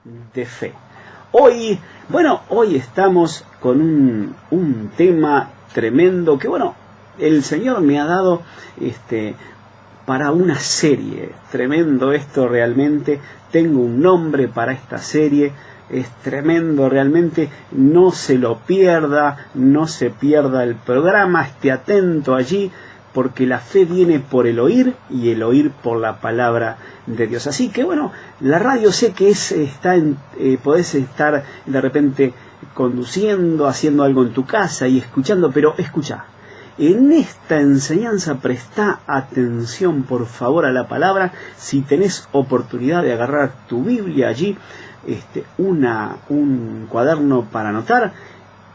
de fe. Hoy estamos con un tema tremendo que, el Señor me ha dado para una serie. Tremendo esto realmente. Tengo un nombre para esta serie. Es tremendo realmente. No se lo pierda, no se pierda el programa. Esté atento allí, porque la fe viene por el oír y el oír por la palabra de Dios. Así que la radio sé que podés estar de repente conduciendo, haciendo algo en tu casa y escuchando, pero escucha. En esta enseñanza presta atención por favor a la palabra. Si tenés oportunidad de agarrar tu Biblia allí, un cuaderno para anotar,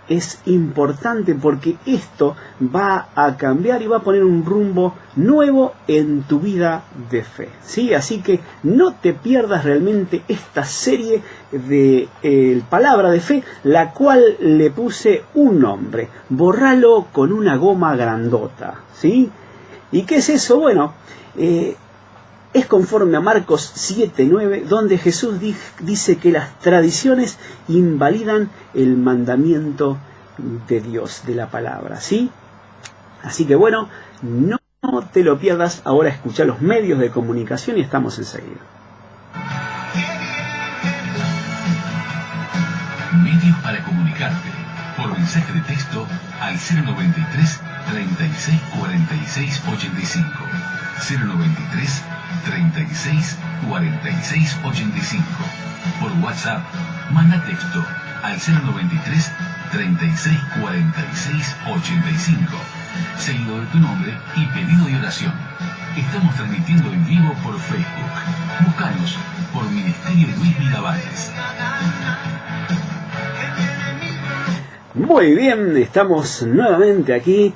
es importante porque esto va a cambiar y va a poner un rumbo nuevo en tu vida de fe, ¿sí? Así que no te pierdas realmente esta serie de palabra de fe, la cual le puse un nombre: borralo con una goma grandota, ¿sí? ¿Y qué es eso? Es conforme a Marcos 7:9, donde Jesús dice que las tradiciones invalidan el mandamiento de Dios, de la palabra, ¿sí? Así que no te lo pierdas. Ahora escucha los medios de comunicación y estamos enseguida. Medios para comunicarte. Por mensaje de texto al 093 36 46 85. 093 36 46 85. Por WhatsApp, manda texto al 093 36 46 85, seguido de tu nombre y pedido de oración. Estamos transmitiendo en vivo por Facebook. Búscanos por Ministerio Luis Miravalles. Muy bien, estamos nuevamente aquí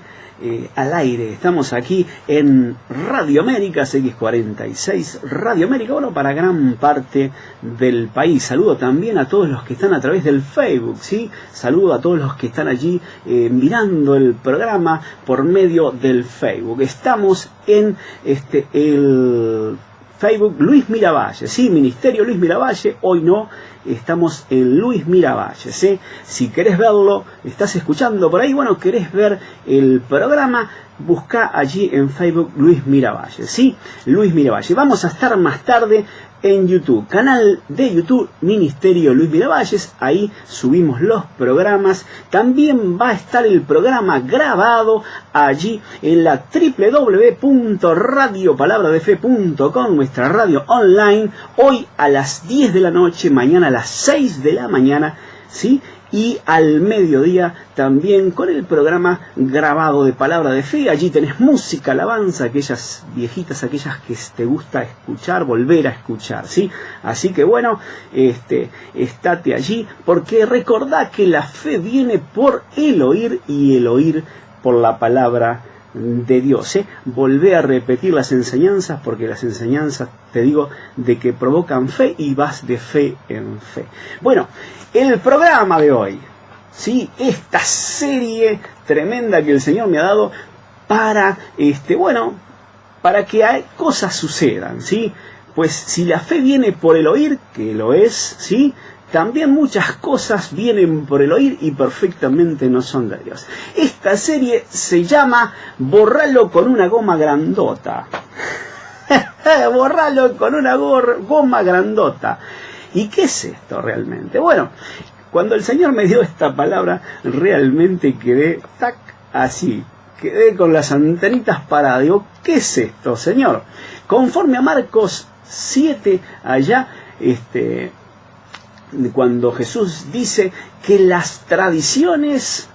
al aire. Estamos aquí en Radio América, X46 Radio América, para gran parte del país. Saludo también a todos los que están a través del Facebook, ¿sí? Saludo a todos los que están allí mirando el programa por medio del Facebook. Estamos en el Facebook Luis Miravalles, ¿sí? Ministerio Luis Miravalles. Hoy no, estamos en Luis Miravalles, ¿sí? Si querés verlo, estás escuchando por ahí, querés ver el programa, busca allí en Facebook Luis Miravalles, ¿sí? Luis Miravalles. Vamos a estar más tarde en YouTube, canal de YouTube Ministerio Luis Miravalles. Ahí subimos los programas. También va a estar el programa grabado allí en la www.radiopalabradefe.com, nuestra radio online, hoy a las 10 de la noche, mañana a las 6 de la mañana, ¿sí? Y al mediodía también con el programa grabado de Palabra de Fe. Allí tenés música, alabanza, aquellas viejitas, aquellas que te gusta escuchar, volver a escuchar, ¿sí? Así que estate allí, porque recordá que la fe viene por el oír y el oír por la palabra de Dios, ¿eh? Volvé a repetir las enseñanzas, porque las enseñanzas, te digo, de que provocan fe y vas de fe en fe. El programa de hoy, ¿sí? Esta serie tremenda que el Señor me ha dado para, para que cosas sucedan, ¿sí? Pues si la fe viene por el oír, que lo es, ¿sí? También muchas cosas vienen por el oír y perfectamente no son de Dios. Esta serie se llama Borralo con una goma grandota. Borralo con una goma grandota. ¿Y qué es esto realmente? Cuando el Señor me dio esta palabra, realmente quedé así. Quedé con las antenitas paradas. Digo, ¿qué es esto, Señor? Conforme a Marcos 7, allá, cuando Jesús dice que las tradiciones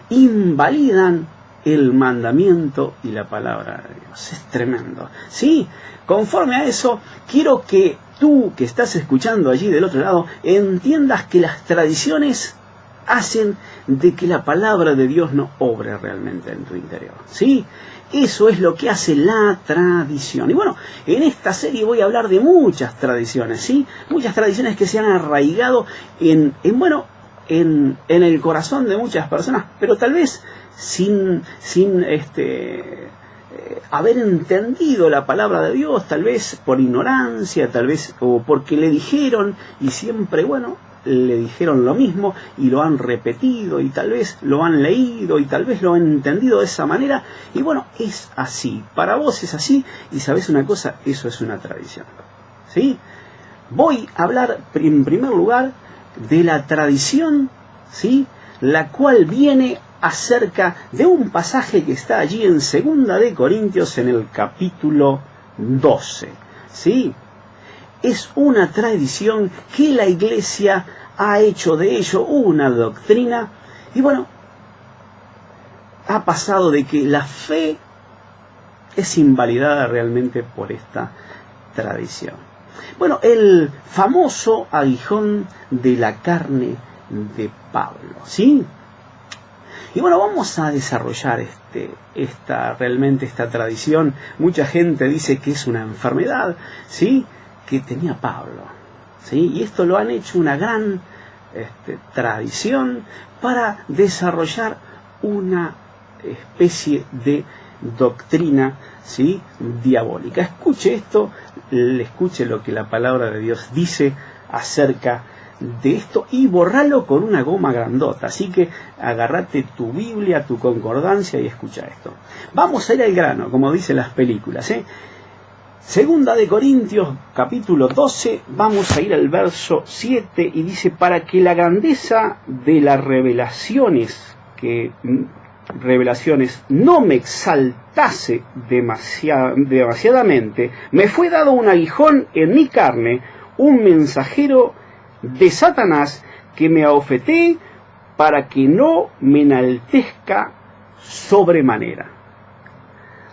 invalidan el mandamiento y la palabra de Dios. Es tremendo, ¿sí? Conforme a eso, quiero que tú, que estás escuchando allí del otro lado, entiendas que las tradiciones hacen de que la palabra de Dios no obre realmente en tu interior, ¿sí? Eso es lo que hace la tradición. Y en esta serie voy a hablar de muchas tradiciones, ¿sí? Muchas tradiciones que se han arraigado en el corazón de muchas personas, pero tal vez sin haber entendido la palabra de Dios, tal vez por ignorancia, tal vez o porque le dijeron, y siempre, bueno, le dijeron lo mismo y lo han repetido y tal vez lo han leído y tal vez lo han entendido de esa manera, y bueno, es así, para vos es así, y sabés una cosa, eso es una tradición, ¿sí? Voy a hablar en primer lugar de la tradición, ¿sí?, la cual viene acerca de un pasaje que está allí en 2 de Corintios en el capítulo 12, ¿sí? Es una tradición que la Iglesia ha hecho de ello una doctrina, y bueno, ha pasado de que la fe es invalidada realmente por esta tradición. Bueno, el famoso aguijón de la carne de Pablo, ¿sí? Y bueno, vamos a desarrollar realmente esta tradición. Mucha gente dice que es una enfermedad, ¿sí?, que tenía Pablo, ¿sí? Y esto lo han hecho una gran tradición para desarrollar una especie de doctrina, ¿sí?, diabólica. Escuche esto, escuche lo que la palabra de Dios dice acerca de esto y borralo con una goma grandota. Así que agárrate tu Biblia, tu concordancia y escucha esto. Vamos a ir al grano, como dicen las películas, ¿eh? 2 de Corintios, capítulo 12, vamos a ir al verso 7 y dice: para que la grandeza de las revelaciones no me exaltase demasiadamente, me fue dado un aguijón en mi carne, un mensajero de Satanás que me abofeté para que no me enaltezca sobremanera.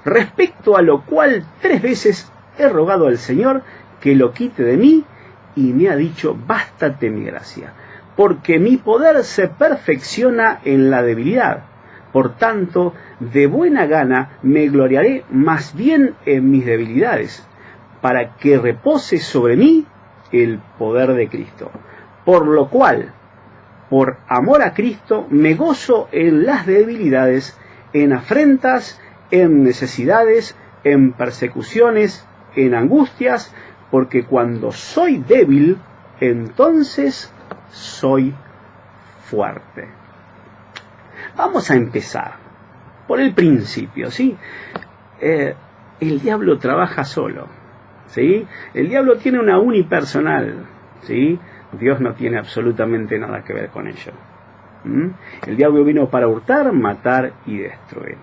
Respecto a lo cual 3 veces he rogado al Señor que lo quite de mí, y me ha dicho: bástate mi gracia, porque mi poder se perfecciona en la debilidad. Por tanto, de buena gana me gloriaré más bien en mis debilidades, para que repose sobre mí el poder de Cristo. Por lo cual, por amor a Cristo, me gozo en las debilidades, en afrentas, en necesidades, en persecuciones, en angustias, porque cuando soy débil, entonces soy fuerte. Vamos a empezar por el principio, ¿sí? El diablo trabaja solo, ¿sí? El diablo tiene una unipersonal, ¿sí? Dios no tiene absolutamente nada que ver con ello. El diablo vino para hurtar, matar y destruir.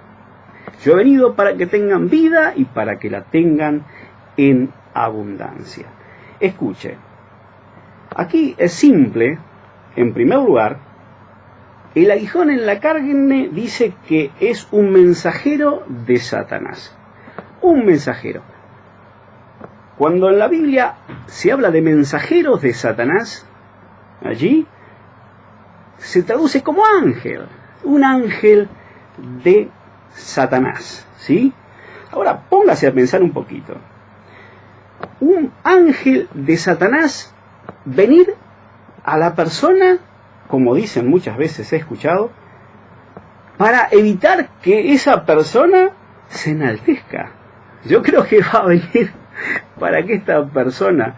Yo he venido para que tengan vida y para que la tengan en abundancia. Escuche, aquí es simple. En primer lugar, el aguijón en la carne dice que es un mensajero de Satanás. Un mensajero. Cuando en la Biblia se habla de mensajeros de Satanás, allí se traduce como ángel. Un ángel de Satanás, ¿sí? Ahora póngase a pensar un poquito. Un ángel de Satanás venir a la persona, como dicen muchas veces, he escuchado, para evitar que esa persona se enaltezca. Yo creo que va a venir para que esta persona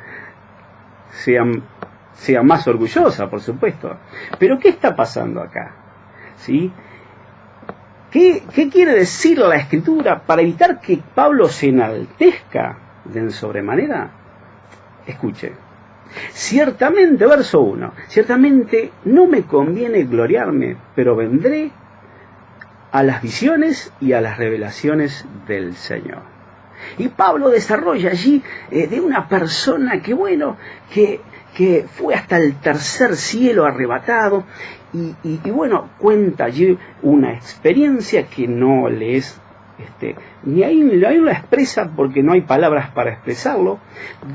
sea más orgullosa, por supuesto. Pero ¿qué está pasando acá? ¿Sí? ¿Qué quiere decir la Escritura para evitar que Pablo se enaltezca de sobremanera? Escuche. Ciertamente, verso 1, ciertamente no me conviene gloriarme, pero vendré a las visiones y a las revelaciones del Señor. Y Pablo desarrolla allí de una persona que, bueno, que fue hasta el tercer cielo arrebatado, y bueno, cuenta allí una experiencia que no le es, ni ahí lo expresa porque no hay palabras para expresarlo.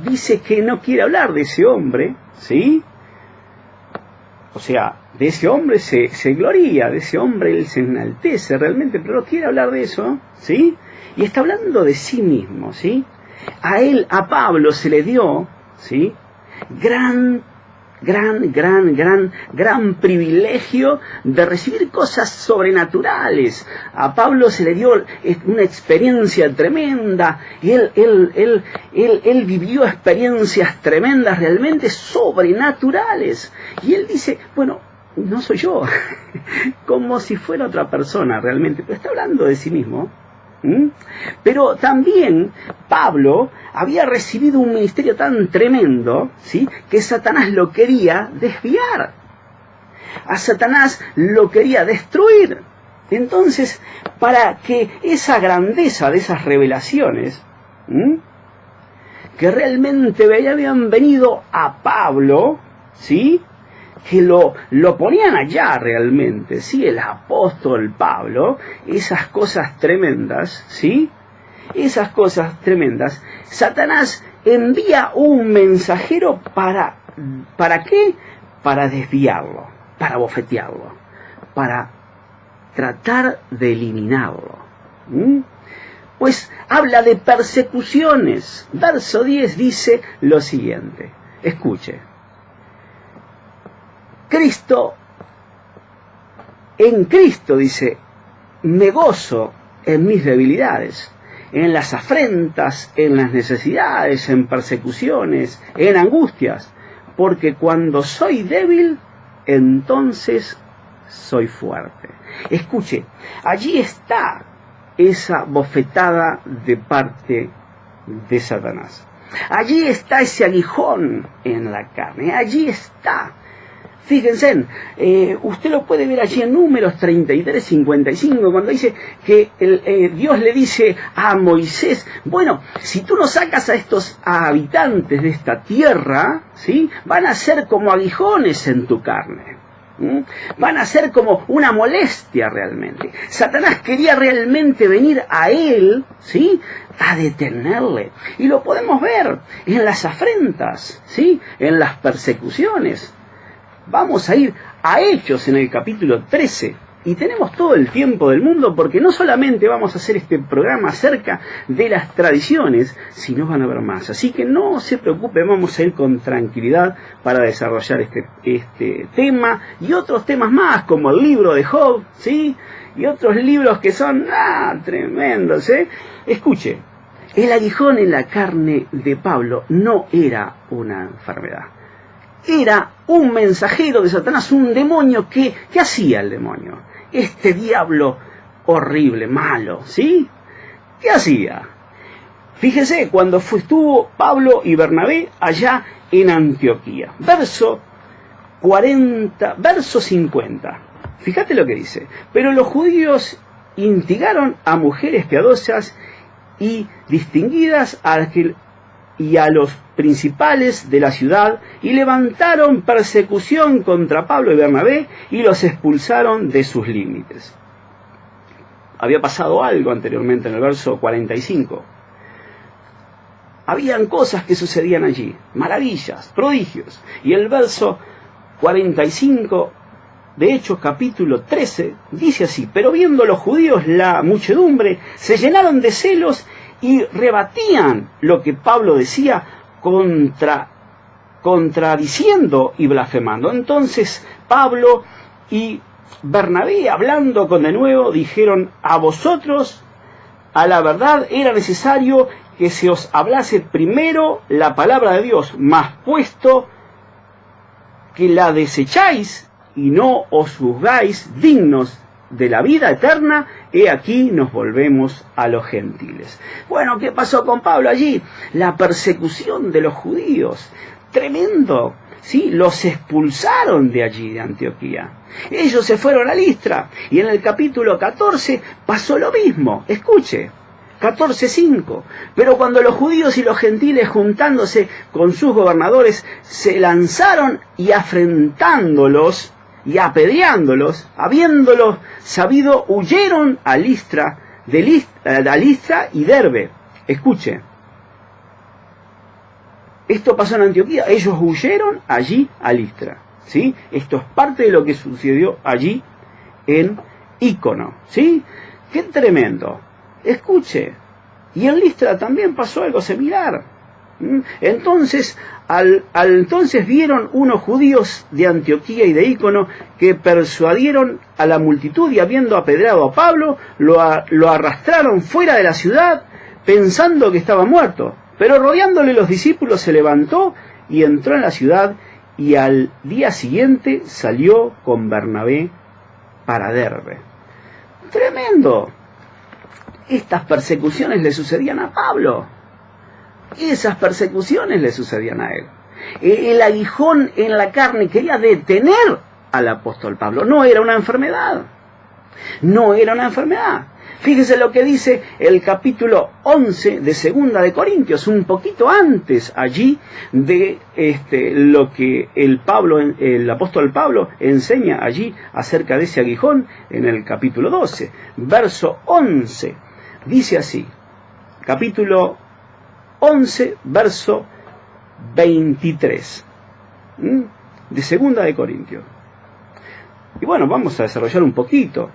Dice que no quiere hablar de ese hombre, ¿sí? O sea, de ese hombre se gloría, de ese hombre él se enaltece realmente, pero no quiere hablar de eso, ¿sí? Y está hablando de sí mismo, ¿sí? A Pablo se le dio, ¿sí?, gran gran privilegio de recibir cosas sobrenaturales. A Pablo se le dio una experiencia tremenda, y él vivió experiencias tremendas, realmente sobrenaturales. Y él dice, bueno, no soy yo, como si fuera otra persona realmente, pero está hablando de sí mismo. Pero también Pablo había recibido un ministerio tan tremendo, ¿sí?, que Satanás lo quería desviar. A Satanás lo quería destruir. Entonces, para que esa grandeza de esas revelaciones, que realmente habían venido a Pablo, ¿sí?, que lo ponían allá realmente, ¿sí?, el apóstol Pablo, esas cosas tremendas, ¿sí?, esas cosas tremendas, Satanás envía un mensajero ¿para qué? Para desviarlo, para bofetearlo, para tratar de eliminarlo. Pues habla de persecuciones. Verso 10 dice lo siguiente, escuche. En Cristo, dice, me gozo en mis debilidades, en las afrentas, en las necesidades, en persecuciones, en angustias, porque cuando soy débil, entonces soy fuerte. Escuche, allí está esa bofetada de parte de Satanás. Allí está ese aguijón en la carne, allí está. Fíjense, usted lo puede ver allí en Números 33, 55, cuando dice que Dios le dice a Moisés, bueno, si tú no sacas a estos habitantes de esta tierra, ¿sí?, van a ser como aguijones en tu carne. Van a ser como una molestia realmente. Satanás quería realmente venir a él, ¿sí?, a detenerle. Y lo podemos ver en las afrentas, ¿sí?, en las persecuciones. Vamos a ir a Hechos en el capítulo 13, y tenemos todo el tiempo del mundo, porque no solamente vamos a hacer este programa acerca de las tradiciones, sino van a haber más. Así que no se preocupe, vamos a ir con tranquilidad para desarrollar este tema y otros temas más, como el libro de Job, ¿sí?, y otros libros que son tremendos, ¿eh? Escuche, el aguijón en la carne de Pablo no era una enfermedad. Era un mensajero de Satanás, un demonio ¿qué hacía el demonio? Este diablo horrible, malo, ¿sí? ¿Qué hacía? Fíjese, cuando estuvo Pablo y Bernabé allá en Antioquía. Verso 50. Fíjate lo que dice. Pero los judíos instigaron a mujeres piadosas y distinguidas y a los principales de la ciudad, y levantaron persecución contra Pablo y Bernabé y los expulsaron de sus límites. Había pasado algo anteriormente en el verso 45. Habían cosas que sucedían allí, maravillas, prodigios. Y el verso 45 de Hechos capítulo 13 dice así: pero viendo los judíos la muchedumbre, se llenaron de celos y rebatían lo que Pablo decía, contradiciendo y blasfemando. Entonces Pablo y Bernabé, hablando con de nuevo, dijeron: a vosotros, a la verdad, era necesario que se os hablase primero la palabra de Dios, mas puesto que la desecháis y no os juzgáis dignos de la vida eterna, he aquí nos volvemos a los gentiles. Bueno, ¿qué pasó con Pablo allí? La persecución de los judíos, tremendo, ¿sí? Los expulsaron de allí, de Antioquía. Ellos se fueron a Listra, y en el capítulo 14 pasó lo mismo. Escuche, 14:5. Pero cuando los judíos y los gentiles, juntándose con sus gobernadores, se lanzaron y afrentándolos y apedreándolos, habiéndolos sabido, huyeron a Listra, a Listra y Derbe. Escuche, esto pasó en Antioquía, ellos huyeron allí a Listra, ¿sí? Esto es parte de lo que sucedió allí en Ícono, ¿sí? ¡Qué tremendo! Escuche, y en Listra también pasó algo similar. Entonces, Entonces vieron unos judíos de Antioquía y de Ícono que persuadieron a la multitud y habiendo apedreado a Pablo, lo arrastraron fuera de la ciudad pensando que estaba muerto. Pero rodeándole los discípulos se levantó y entró en la ciudad y al día siguiente salió con Bernabé para Derbe. Tremendo. Estas persecuciones le sucedían a Pablo. Esas persecuciones le sucedían a él. El aguijón en la carne quería detener al apóstol Pablo. No era una enfermedad. No era una enfermedad. Fíjese lo que dice el capítulo 11 de Segunda de Corintios, un poquito antes allí de lo que el apóstol Pablo enseña allí acerca de ese aguijón en el capítulo 12, verso 11. Dice así, capítulo 11, verso 23, de Segunda de Corintios. Y bueno, vamos a desarrollar un poquito.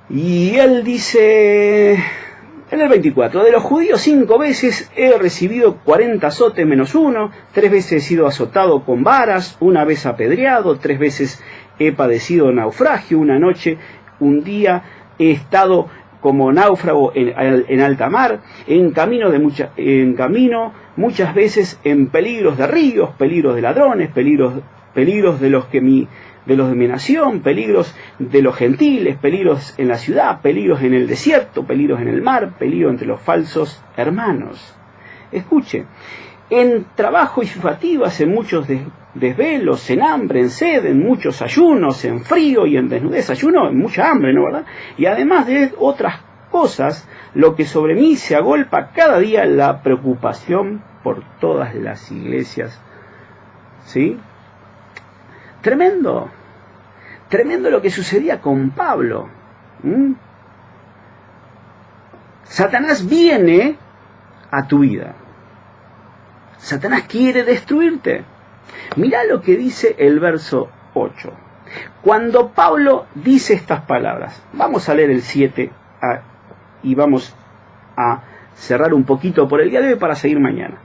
Y él dice, en el 24, de los judíos 5 veces he recibido 40 azotes menos 1, 3 veces he sido azotado con varas, 1 vez apedreado, 3 veces he padecido naufragio, 1 noche, 1 día he estado como náufrago en alta mar, en camino muchas veces en peligros de ríos, peligros de ladrones, peligros de los de mi nación, peligros de los gentiles, peligros en la ciudad, peligros en el desierto, peligros en el mar, peligro entre los falsos hermanos. Escuche, en trabajo y fatigas, en muchos desvelos, en hambre, en sed, en muchos ayunos, en frío y en desnudez. Ayuno, en mucha hambre, ¿no, verdad? Y además de otras cosas, lo que sobre mí se agolpa cada día la preocupación por todas las iglesias. ¿Sí? Tremendo. Tremendo lo que sucedía con Pablo. Satanás viene a tu vida. Satanás quiere destruirte. Mirá lo que dice el verso 8. Cuando Pablo dice estas palabras, vamos a leer el 7 y vamos a cerrar un poquito por el día de hoy para seguir mañana.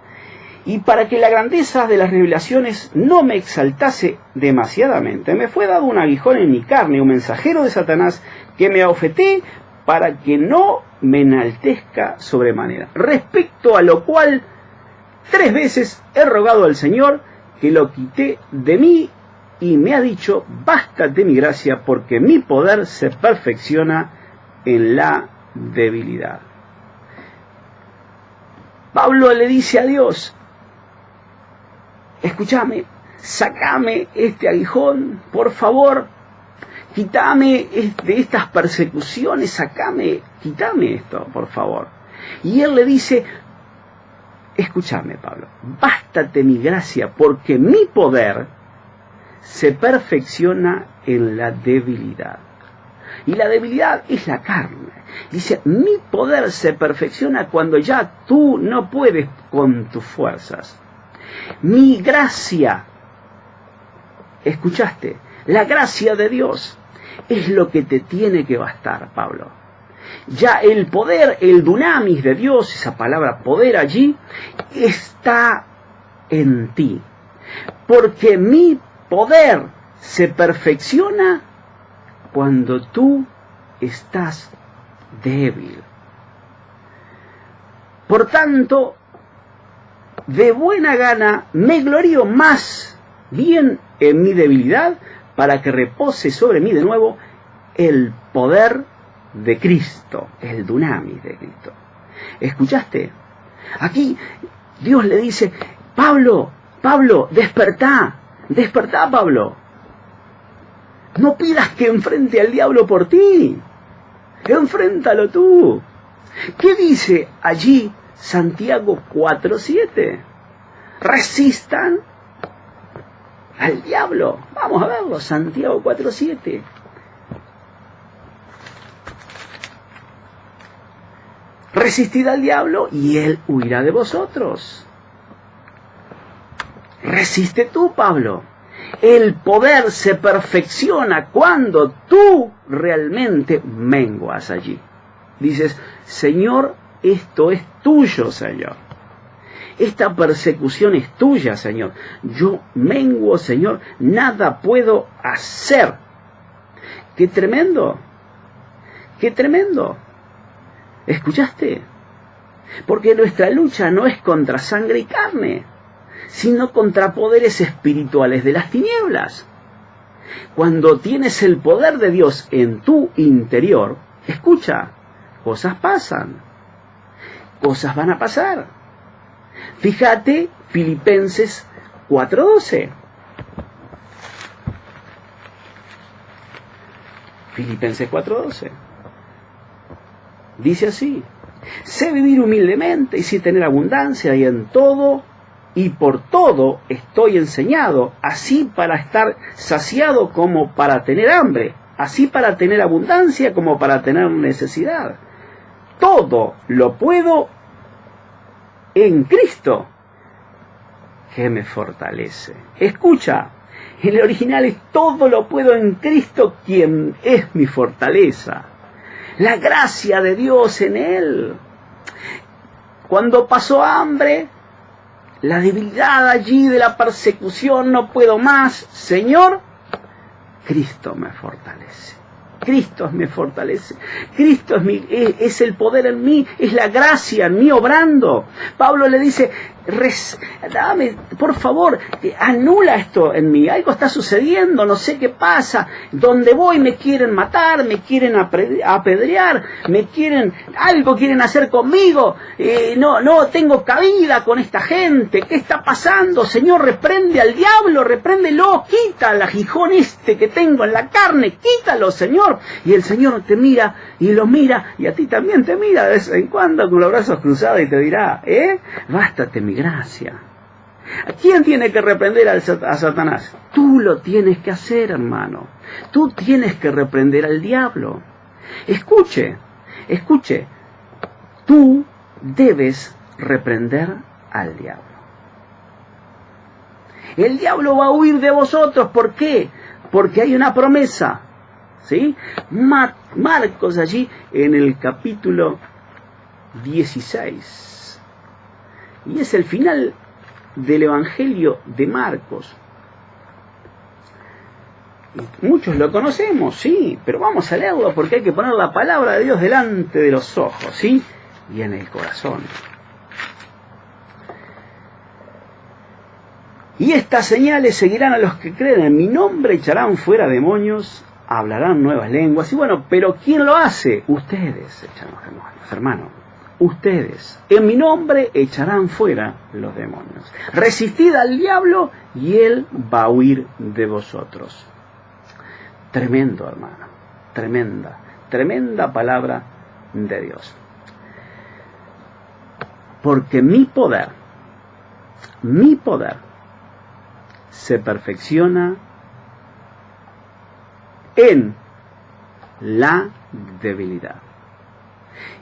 Y para que la grandeza de las revelaciones no me exaltase demasiadamente, me fue dado un aguijón en mi carne, un mensajero de Satanás que me abofeté para que no me enaltezca sobremanera. Respecto a lo cual 3 veces he rogado al Señor que lo quite de mí y me ha dicho, bástate mi gracia porque mi poder se perfecciona en la debilidad. Pablo le dice a Dios, escúchame, sacame este aguijón, por favor, quítame de estas persecuciones, quítame esto, por favor. Y él le dice, escúchame, Pablo, bástate mi gracia, porque mi poder se perfecciona en la debilidad. Y la debilidad es la carne. Dice, mi poder se perfecciona cuando ya tú no puedes con tus fuerzas. Mi gracia, ¿escuchaste? La gracia de Dios es lo que te tiene que bastar, Pablo. Ya el poder, el dunamis de Dios, esa palabra poder allí, está en ti. Porque mi poder se perfecciona cuando tú estás débil. Por tanto, de buena gana me glorío más bien en mi debilidad para que repose sobre mí de nuevo el poder de Cristo, el dunamis de Cristo. ¿Escuchaste? Aquí Dios le dice, Pablo, despertá, Pablo. No pidas que enfrente al diablo por ti. Enfréntalo tú. ¿Qué dice allí Santiago 4:7? Resistan al diablo. Vamos a verlo, Santiago 4:7. Resistid al diablo y él huirá de vosotros. Resiste tú, Pablo. El poder se perfecciona cuando tú realmente menguas allí. Dices, Señor, esto es tuyo, Señor. Esta persecución es tuya, Señor. Yo menguo, Señor, nada puedo hacer. ¡Qué tremendo! ¡Qué tremendo! ¿Escuchaste? Porque nuestra lucha no es contra sangre y carne, sino contra poderes espirituales de las tinieblas. Cuando tienes el poder de Dios en tu interior, escucha, cosas pasan, cosas van a pasar. Fíjate, Filipenses 4:12. Filipenses 4:12. Dice así: sé vivir humildemente y sí tener abundancia, y en todo y por todo estoy enseñado, así para estar saciado como para tener hambre, así para tener abundancia como para tener necesidad. Todo lo puedo en Cristo, que me fortalece. Escucha, en el original es todo lo puedo en Cristo, quien es mi fortaleza. La gracia de Dios en Él. Cuando pasó hambre, la debilidad allí de la persecución, no puedo más, Señor, Cristo me fortalece. Cristo me fortalece. Cristo es el poder en mí, es la gracia en mí obrando. Pablo le dice, dame, por favor, anula esto en mí. Algo está sucediendo, no sé qué pasa. Donde voy me quieren matar, me quieren apedrear, algo quieren hacer conmigo. No tengo cabida con esta gente. ¿Qué está pasando? Señor, reprende al diablo, repréndelo, quita el aguijón que tengo en la carne, quítalo, Señor. Y el Señor te mira y lo mira, y a ti también te mira de vez en cuando con los brazos cruzados y te dirá, bástate mi gracia. ¿A quién tiene que reprender a Satanás? Tú lo tienes que hacer, hermano. Tú tienes que reprender al diablo. Escuche, tú debes reprender al diablo. El diablo va a huir de vosotros. ¿Por qué? Porque hay una promesa. ¿Sí? Marcos allí en el capítulo 16. Y es el final del Evangelio de Marcos. Y muchos lo conocemos, sí, pero vamos a leerlo porque hay que poner la palabra de Dios delante de los ojos, ¿sí? Y en el corazón. Y estas señales seguirán a los que creen en mi nombre, echarán fuera demonios, hablarán nuevas lenguas. Y bueno, pero ¿quién lo hace? Ustedes echan los demonios, hermano. Ustedes, en mi nombre, echarán fuera los demonios. Resistid al diablo y él va a huir de vosotros. Tremendo, hermano. Tremenda palabra de Dios. Porque mi poder se perfecciona en la debilidad.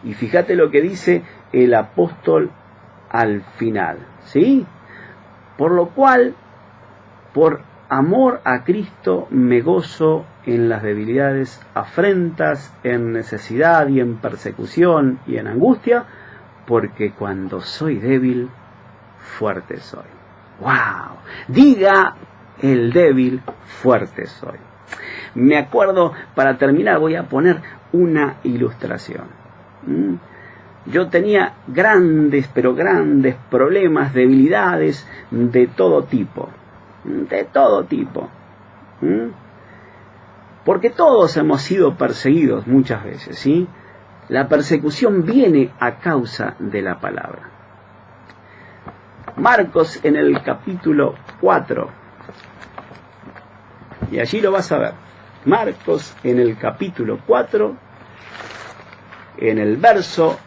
Y fíjate lo que dice el apóstol al final, ¿sí? Por lo cual, por amor a Cristo, me gozo en las debilidades, afrentas, en necesidad y en persecución y en angustia, porque cuando soy débil, fuerte soy. ¡Wow! Diga el débil, fuerte soy. Me acuerdo, para terminar, voy a poner una ilustración. Yo tenía grandes problemas, debilidades de todo tipo. Porque todos hemos sido perseguidos muchas veces, ¿sí? La persecución viene a causa de la palabra. Marcos en el capítulo 4. Y allí lo vas a ver. Marcos en el capítulo 4, en el verso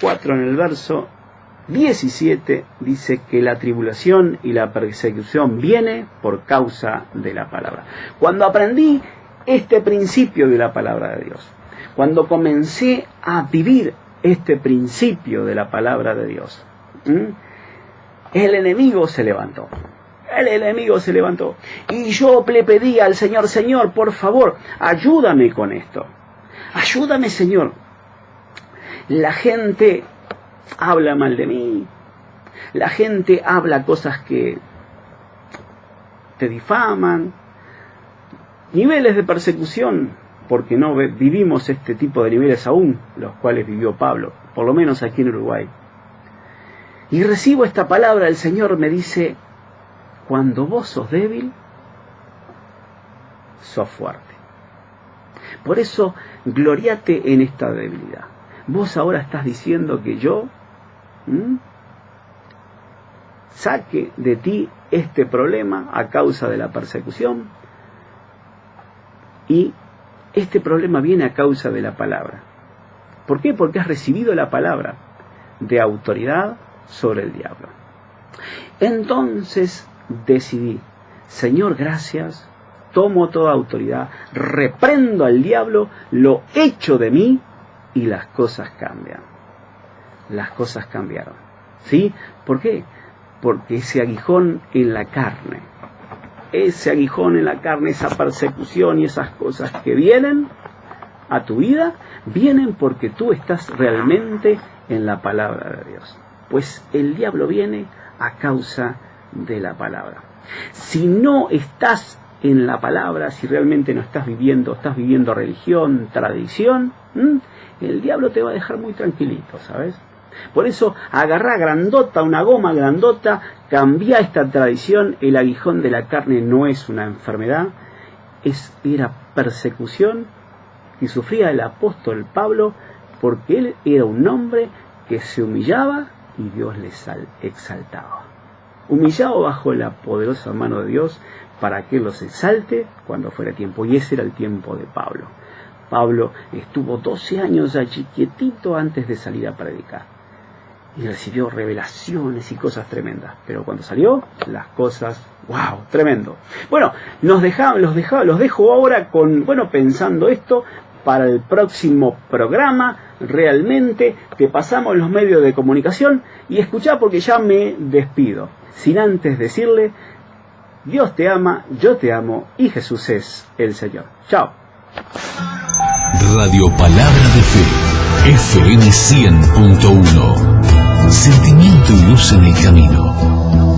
4, en el verso 17, dice que la tribulación y la persecución viene por causa de la palabra. Cuando aprendí este principio de la palabra de Dios, cuando comencé a vivir este principio de la palabra de Dios, el enemigo se levantó. El enemigo se levantó. Y yo le pedí al Señor, Señor, por favor, ayúdame con esto. Ayúdame, Señor. La gente habla mal de mí. La gente habla cosas que te difaman. Niveles de persecución, porque no vivimos este tipo de niveles aún, los cuales vivió Pablo, por lo menos aquí en Uruguay. Y recibo esta palabra, el Señor me dice, cuando vos sos débil, sos fuerte. Por eso, gloriate en esta debilidad. Vos ahora estás diciendo que yo saque de ti este problema a causa de la persecución, y este problema viene a causa de la palabra. ¿Por qué? Porque has recibido la palabra de autoridad sobre el diablo. Entonces decidí, Señor, gracias, tomo toda autoridad, reprendo al diablo, lo echo de mí y las cosas cambian. Las cosas cambiaron. ¿Sí? ¿Por qué? Porque ese aguijón en la carne, esa persecución y esas cosas que vienen a tu vida, vienen porque tú estás realmente en la palabra de Dios. Pues el diablo viene a causa de la palabra. Si no estás en la palabra, si realmente no estás viviendo religión, tradición, el diablo te va a dejar muy tranquilito, ¿sabes? Por eso, agarrá grandota, una goma grandota, cambia esta tradición. El aguijón de la carne no es una enfermedad, era persecución que sufría el apóstol Pablo, porque él era un hombre que se humillaba y Dios le exaltaba. Humillado bajo la poderosa mano de Dios para que los exalte cuando fuera tiempo. Y ese era el tiempo de Pablo. Pablo estuvo 12 años allí quietito antes de salir a predicar. Y recibió revelaciones y cosas tremendas. Pero cuando salió, las cosas, ¡wow! Tremendo. Bueno, los dejo ahora con, pensando esto para el próximo programa. Realmente te pasamos los medios de comunicación y escuchá, porque ya me despido. Sin antes decirle, Dios te ama, yo te amo y Jesús es el Señor. Chao. Radio Palabra de Fe, FM 100.1. Sentimiento y luz en el camino.